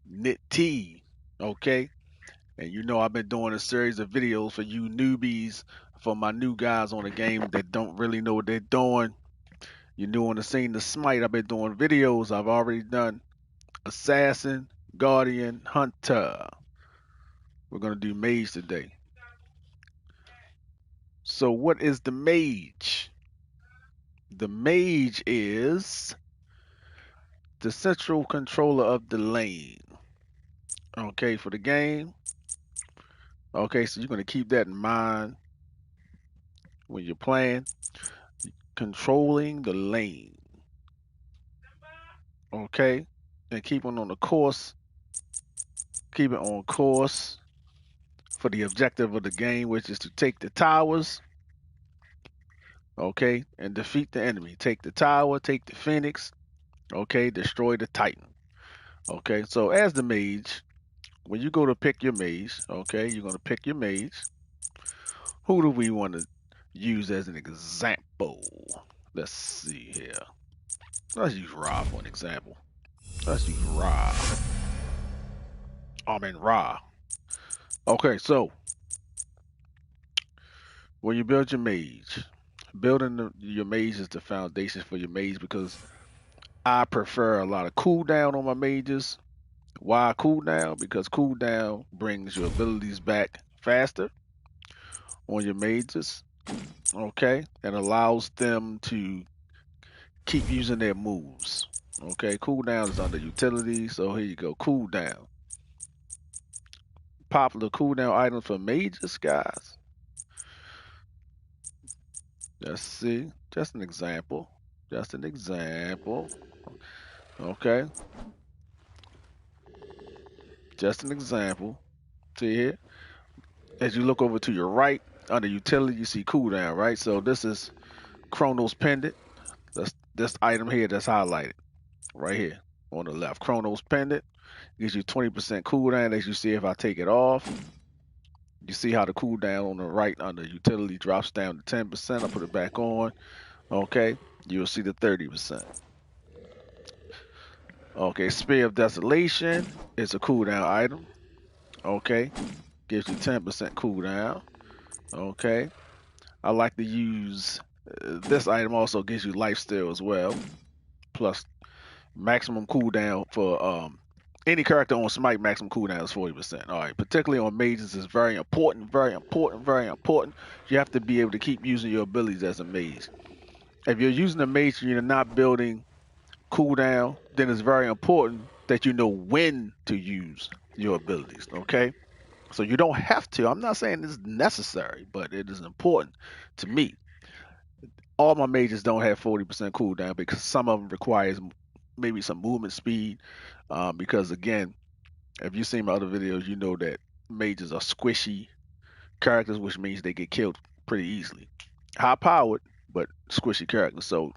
Knit T. Okay. And you know I've been doing a series of videos for you newbies, for my new guys on the game that don't really know what they're doing. You're new on the scene to Smite. I've been doing videos. I've already done Assassin, Guardian, Hunter. We're gonna do Mage today. So what is the Mage? The Mage is the central controller of the lane. Okay, for the game. Okay, so you're gonna keep that in mind when you're playing. Controlling the lane. Okay, and keep on the course. Keep it on course for the objective of the game, which is to take the towers. Okay, and defeat the enemy. Take the tower, take the phoenix. Okay, destroy the titan. Okay, so as the mage, when you go to pick your mage, okay, you're gonna pick your mage. Who do we want to use as an example? Let's see here. Let's use Ra for an example. Let's use Ra. I mean Ra. Okay, so when you build your mage, building your mage is the foundation for your mage because I prefer a lot of cooldown on my mages. Why cooldown? Because cooldown brings your abilities back faster on your mages, okay, and allows them to keep using their moves. Okay, cooldown is under utility, so here you go, cooldown. Popular cooldown items for mages, guys. Let's see, just an example. Just an example. Okay, just an example. See here, as you look over to your right under utility, you see cooldown, right? So this is Chronos Pendant. That's this item here that's highlighted right here on the left. Chronos Pendant gives you 20% cooldown. As you see, if I take it off, you see how the cooldown on the right under utility drops down to 10%. I put it back on. Okay, you'll see the 30%. Okay, Spear of Desolation is a cooldown item. Okay, gives you 10% cooldown. Okay, I like to use this item also gives you lifesteal as well, plus maximum cooldown for any character on Smite. Maximum cooldown is 40%. All right, particularly on mages is very important, very important, very important. You have to be able to keep using your abilities as a mage. If you're using a mage and you're not building cooldown, then it's very important that you know when to use your abilities. Okay, so you don't have to. I'm not saying it's necessary, but it is important to me. All my mages don't have 40% cooldown because some of them requires maybe some movement speed. Because again, if you've seen my other videos, you know that mages are squishy characters, which means they get killed pretty easily. High powered, but squishy characters. So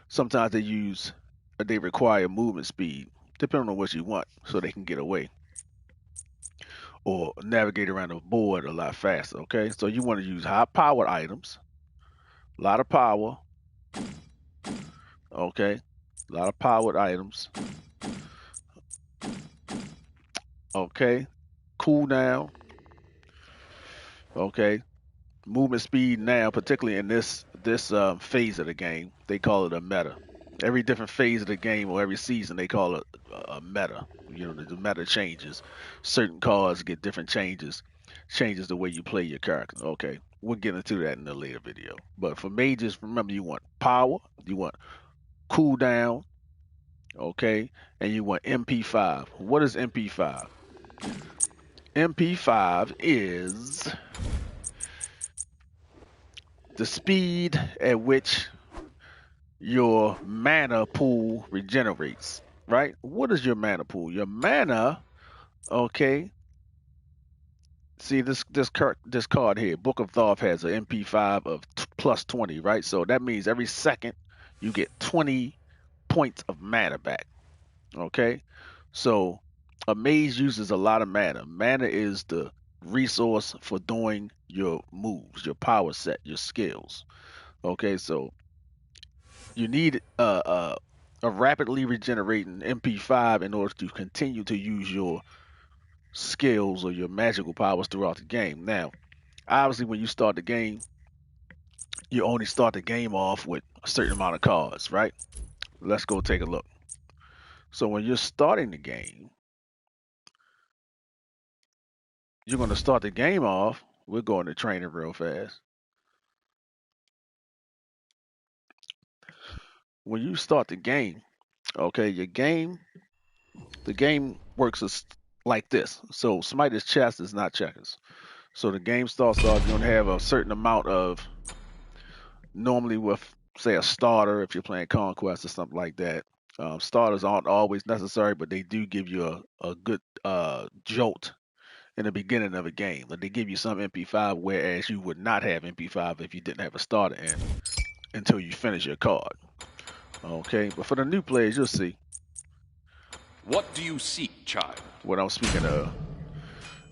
sometimes they require movement speed, depending on what you want, so they can get away or navigate around the board a lot faster. Okay, so you want to use high powered items, a lot of power. Okay, a lot of powered items. Okay, cooldown. Okay, movement speed now, particularly in this phase of the game, they call it a meta. Every different phase of the game or every season, they call it a meta. You know, the meta changes. Certain cards get different changes the way you play your character. Okay, we'll get into that in a later video. But for mages, remember you want power, you want cooldown, okay, and you want MP5. What is MP5? MP5 is the speed at which your mana pool regenerates, right? What is your mana pool? Your mana, okay. See this card here, Book of Thoth has an MP5 of plus 20, right? So that means every second you get 20 points of mana back. Okay, so a mage uses a lot of mana. Mana is the resource for doing your moves, your power set, your skills. Okay, so you need of rapidly regenerating MP5 in order to continue to use your skills or your magical powers throughout the game. Now, obviously, when you start the game, you only start the game off with a certain amount of cards, right? Let's go take a look. So when you're starting the game, you're going to start the game off. We're going to training real fast. When you start the game, okay, the game works like this. So Smite is chess, is not checkers. So the game starts off, you're going to have a certain amount of, normally with, say, a starter, if you're playing Conquest or something like that. Starters aren't always necessary, but they do give you a good jolt in the beginning of a game. Like they give you some MP5, whereas you would not have MP5 if you didn't have a starter in until you finish your card. Okay, but for the new players, you'll see. What do you seek, child? What I'm speaking of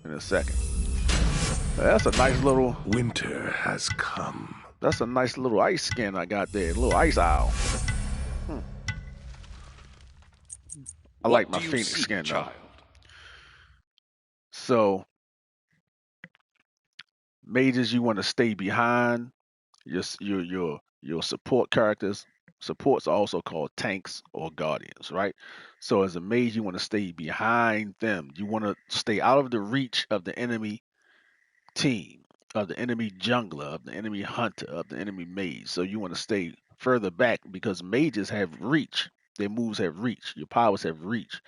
in a second. That's a nice little. Winter has come. That's a nice little ice skin I got there. A little ice owl. I like my Phoenix skin though. So, mages, you want to stay behind your support characters. Supports are also called tanks or guardians, right? So as a mage, you want to stay behind them. You want to stay out of the reach of the enemy team, of the enemy jungler, of the enemy hunter, of the enemy mage. So you want to stay further back because mages have reach. Their moves have reach. Your powers have reach.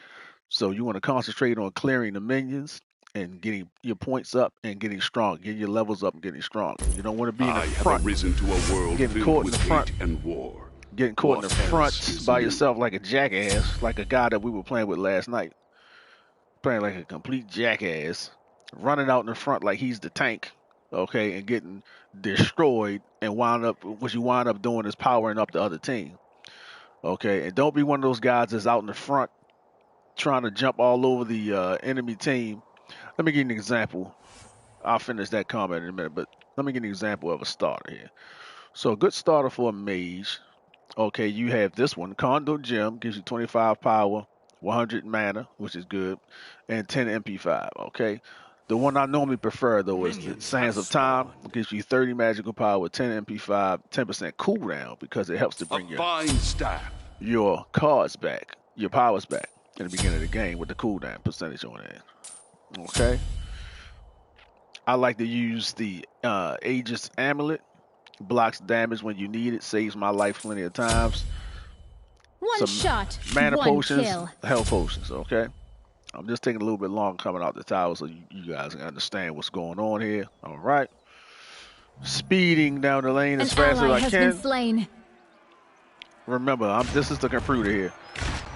So you want to concentrate on clearing the minions and getting your points up and getting strong, getting your levels up and getting strong. You don't want to be in the front. Have arisen to a world getting caught in the front hate and war. Getting caught in the front by yourself like a jackass, like a guy that we were playing with last night. Playing like a complete jackass, running out in the front like he's the tank, okay, and getting destroyed and what you wind up doing is powering up the other team. Okay, and don't be one of those guys that's out in the front trying to jump all over the enemy team. Let me give you an example. I'll finish that comment in a minute, but let me give you an example of a starter here. So a good starter for a mage, okay, you have this one, Condo Gem, gives you 25 power, 100 mana, which is good, and 10 MP5, okay? The one I normally prefer, though, is the Sands of Time. It gives you 30 magical power, 10 MP5, 10% cooldown, because it helps to bring your cards back, your powers back in the beginning of the game with the cooldown percentage on it, okay? I like to use the Aegis Amulet. Blocks damage when you need it, saves my life plenty of times. One shot, mana one potions, kill. health potions, okay? I'm just taking a little bit long coming out the tower so you guys can understand what's going on here. All right. Speeding down the lane as fast as I can. Been slain. Remember, this is the computer here.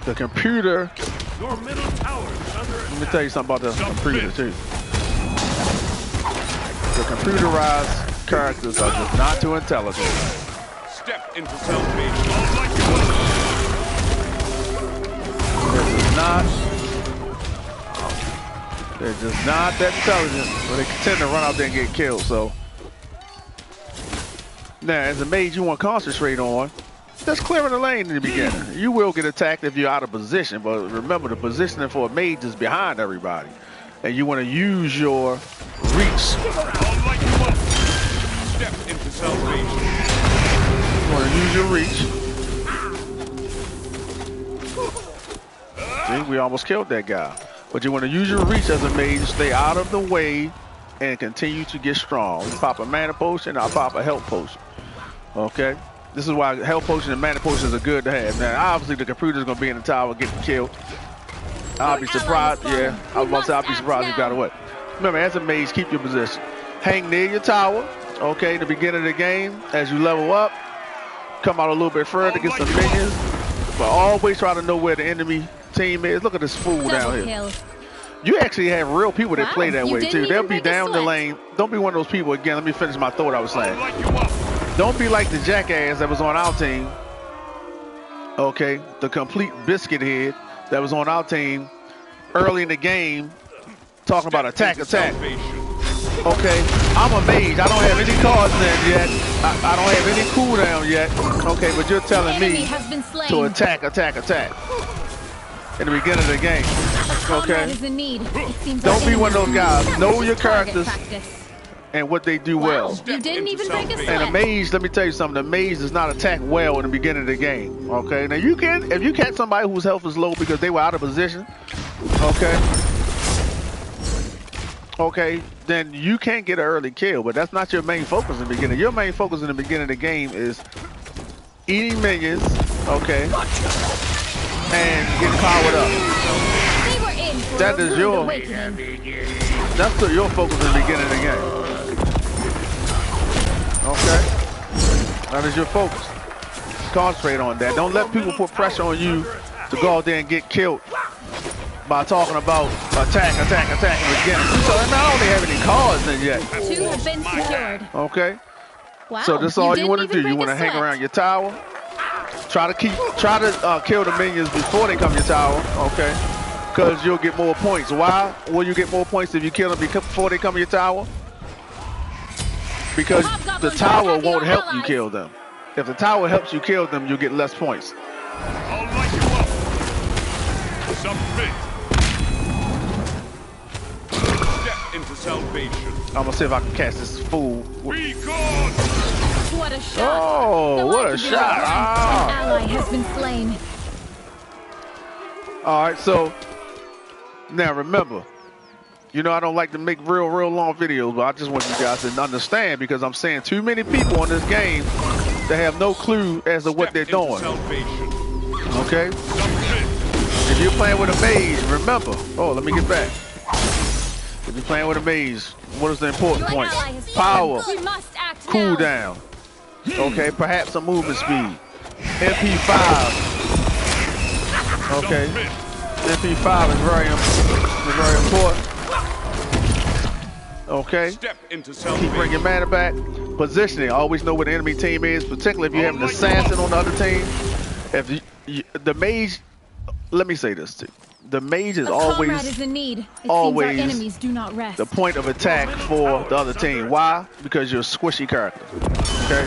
The computer. Your middle tower is under attack. Let me tell you something about the computer too. The computerized characters are just not too intelligent. Step into salvation. They're just not that intelligent, but they tend to run out there and get killed. So now, as a mage, you want to concentrate on just clearing the lane in the beginning. You will get attacked if you're out of position, but remember, the positioning for a mage is behind everybody, and you want to use your reach. Step into salvation. You want to use your reach. See, we almost killed that guy. But you want to use your reach as a mage, stay out of the way, and continue to get strong. You pop a mana potion, I'll pop a health potion. Okay? This is why health potion and mana potions are good to have. Now, obviously, the computer's going to be in the tower getting killed. I'll be surprised. Yeah, I was about to say, I'll be surprised if you got away. Remember, as a mage, keep your position. Hang near your tower. Okay, the beginning of the game, as you level up, come out a little bit further to get some minions. But always try to know where the enemy team is. Look at this fool down here. Kill. You actually have real people that play that way too. They'll be break down the lane. Don't be one of those people. Again, let me finish my thought I was saying. Don't be like the jackass that was on our team. Okay, the complete biscuit head that was on our team early in the game, talking about attack. Okay, I'm a mage. I don't have any cards in yet. I don't have any cooldown yet. Okay, but you're telling Enemy me has been slain. to attack in the beginning of the game. Comrade Okay? is in need. It seems Don't be one of those guys. Know your Target characters practice. and what they do Wow, well. you didn't even break a And sweat. And a mage, let me tell you something, the mage does not attack well in the beginning of the game. Okay? Now you can, if you catch somebody whose health is low because they were out of position, okay? Okay, then you can't get an early kill, but that's not your main focus in the beginning. Your main focus in the beginning of the game is eating minions, okay, and getting powered up. They were in for That a is rude your, awakening. that's your focus in the beginning of the game. Okay, that is your focus. Concentrate on that. Don't let people put pressure on you to go out there and get killed by talking about attack in the beginning. So I don't have any cards in yet. 2 have been secured. Okay. Wow, So this is all you didn't want to even do. You break want a to hang sweat. around your tower. Try to kill the minions before they come to your tower. Okay. Because you'll get more points. Why will you get more points if you kill them before they come to your tower? Because the tower won't help you kill them. If the tower helps you kill them, you'll get less points. I'll light you up. Submit. Step into salvation. I'm going to see if I can catch this fool. Be gone. What a shot. Oh, The what light a of the shot. An Ah. ally has been slain. All right, so now remember, you know I don't like to make real long videos, but I just want you guys to understand because I'm saying too many people in this game that have no clue as to what they're Step into doing. salvation. Okay? Submit. If you're playing with a mage, remember. Oh, let me get back. If you're playing with a mage, what is the important Your point? ally has Power, fallen. We must act now. cooldown. Okay, perhaps some movement speed. MP5. Okay. Submit. MP5 is very important. Okay. Step into Keep salvation. bringing mana back. Positioning. Always know where the enemy team is, particularly if you have an assassin on the other team. If the mage, let me say this too. The mage is A comrade always is in need. It always seems our enemies do not rest. the point of attack for the other team. Why? Because you're a squishy character. Okay?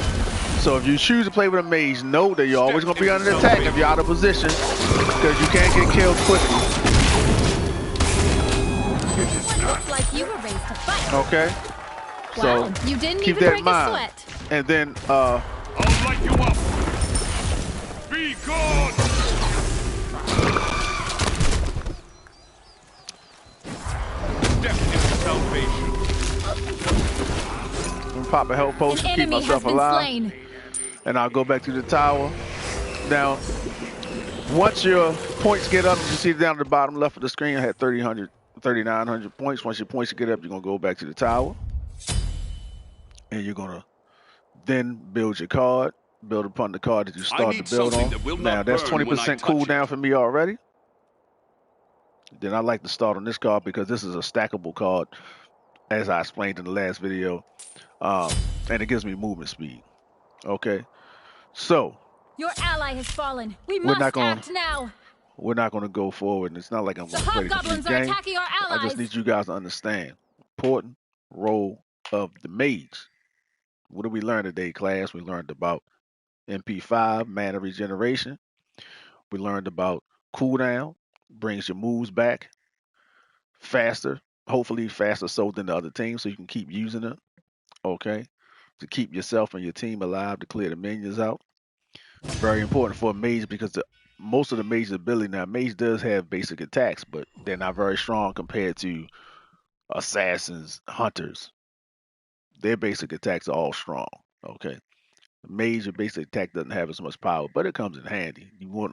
So if you choose to play with a mage, know that you're always going to be under attack if you're out of position because you can't get killed quickly. Looks like you were raised to fight. Okay? Wow, So you didn't keep even that break in a mind. sweat. And then I'll light you up. Be gone. Step into salvation. pop a health An potion to keep enemy has myself been alive. slain. And I'll go back to the tower. Now, once your points get up, you see down at the bottom left of the screen, I had 3,900 points. Once your points get up, you're going to go back to the tower. And you're going to then build your card, build upon the card that you started to build on. Now, that's 20% cooldown for me already. Then I like to start on this card because this is a stackable card, as I explained in the last video. And it gives me movement speed. Okay? So, Your ally has fallen. We We're must not gonna- act now. we're not going to go forward. And it's not like I'm The going to play the hobgoblins complete are game. attacking our I allies. just need you guys to understand important role of the mage. What did we learn today, class? We learned about MP5, mana regeneration. We learned about cooldown, brings your moves back faster, hopefully faster so than the other team, so you can keep using it, okay? To keep yourself and your team alive, to clear the minions out. Very important for a mage because most of the mage's ability, now mage does have basic attacks, but they're not very strong compared to assassins, hunters. Their basic attacks are all strong, okay? Mage, your basic attack doesn't have as much power, but it comes in handy. You want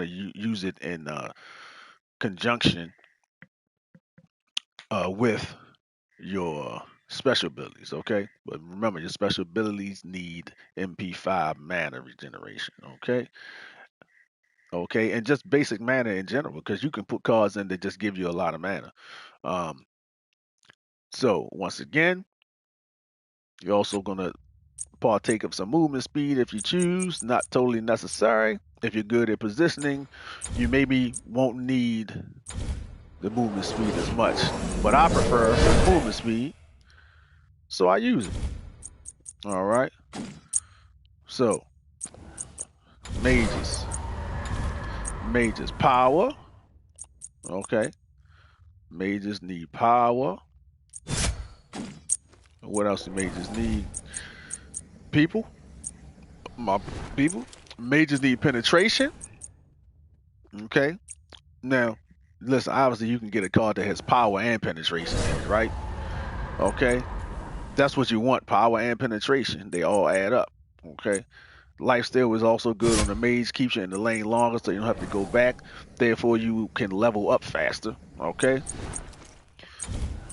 to use it in conjunction with your special abilities, okay? But remember, your special abilities need MP5 mana regeneration, okay? Okay, and just basic mana in general, because you can put cards in that just give you a lot of mana. Um, so once again, you're also gonna partake of some movement speed if you choose. Not totally necessary. If you're good at positioning, you maybe won't need the movement speed as much. But I prefer movement speed so I use it. All right. So mages, mages power. Okay. Mages need power. What else do mages need? People. My people. Mages need penetration. Okay. Now, listen. Obviously, you can get a card that has power and penetration in it, right? Okay. That's what you want. Power and penetration. They all add up. Okay. Lifesteal is also good on the mage, keeps you in the lane longer so you don't have to go back. Therefore, you can level up faster. Okay.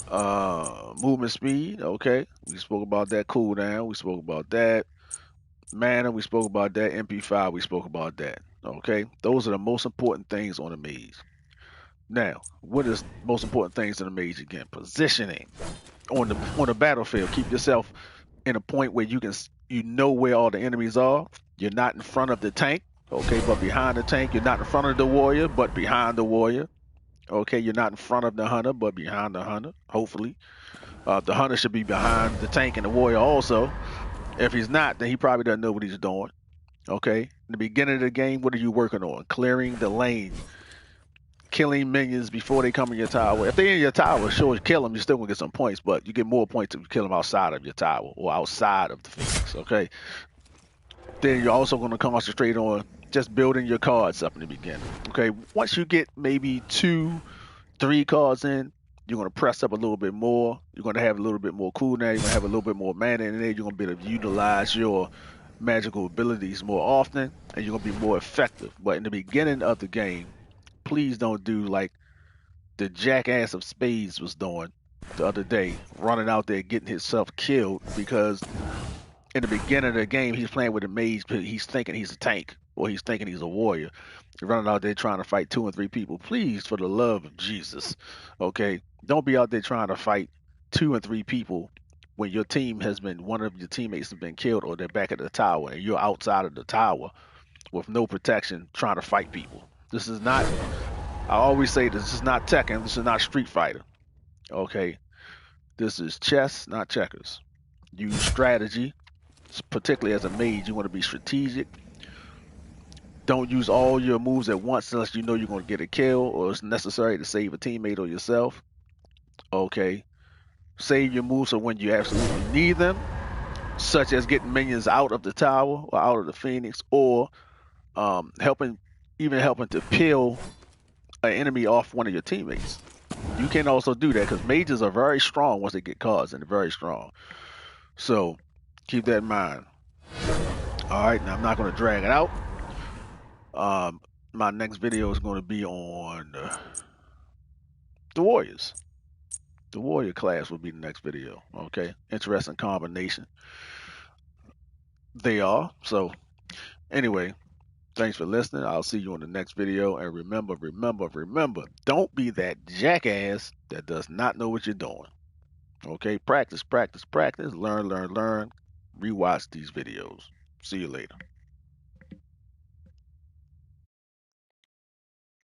Movement speed. Okay. We spoke about that. Cooldown. We spoke about that. Mana. We spoke about that. MP5. We spoke about that. Okay. Those are the most important things on the mage. Now, what is most important things in the mage again? Positioning on the battlefield. Keep yourself in a point where you know where all the enemies are. You're not in front of the tank, okay, but behind the tank. You're not in front of the warrior, but behind the warrior. Okay, you're not in front of the hunter, but behind the hunter. Hopefully, the hunter should be behind the tank and the warrior also. If he's not, then he probably doesn't know what he's doing. Okay, in the beginning of the game, what are you working on? Clearing the lane, killing minions before they come in your tower. If they're in your tower, sure, kill them. You're still gonna get some points, but you get more points if you kill them outside of your tower or outside of the Phoenix. Okay. Then you're also gonna concentrate on just building your cards up in the beginning. Okay. Once you get maybe 2, 3 cards in, you're gonna press up a little bit more. You're gonna have a little bit more cooldown. You're gonna have a little bit more mana in there. You're gonna be able to utilize your magical abilities more often, and you're gonna be more effective. But in the beginning of the game, please don't do like the jackass of Spades was doing the other day, running out there getting himself killed because in the beginning of the game he's playing with a mage, but he's thinking he's a tank or he's thinking he's a warrior. You're running out there trying to fight 2 and 3 people. Please, for the love of Jesus, okay, don't be out there trying to fight 2 and 3 people when your team has been one of your teammates has been killed or they're back at the tower and you're outside of the tower with no protection trying to fight people. This is not. I always say this is not Tekken. This is not Street Fighter. Okay, this is chess, not checkers. Use strategy, particularly as a mage. You want to be strategic. Don't use all your moves at once unless you know you're going to get a kill or it's necessary to save a teammate or yourself. Okay, save your moves for when you absolutely need them, such as getting minions out of the tower or out of the Phoenix, or helping, even helping to peel an enemy off one of your teammates. You can also do that because mages are very strong once they get cards, and they're very strong. So keep that in mind. All right, now I'm not going to drag it out. My next video is going to be on the Warriors. The Warrior class will be the next video. Okay, interesting combination. They are. So anyway, thanks for listening. I'll see you on the next video. And remember, don't be that jackass that does not know what you're doing. Okay, practice, learn. Rewatch these videos. See you later.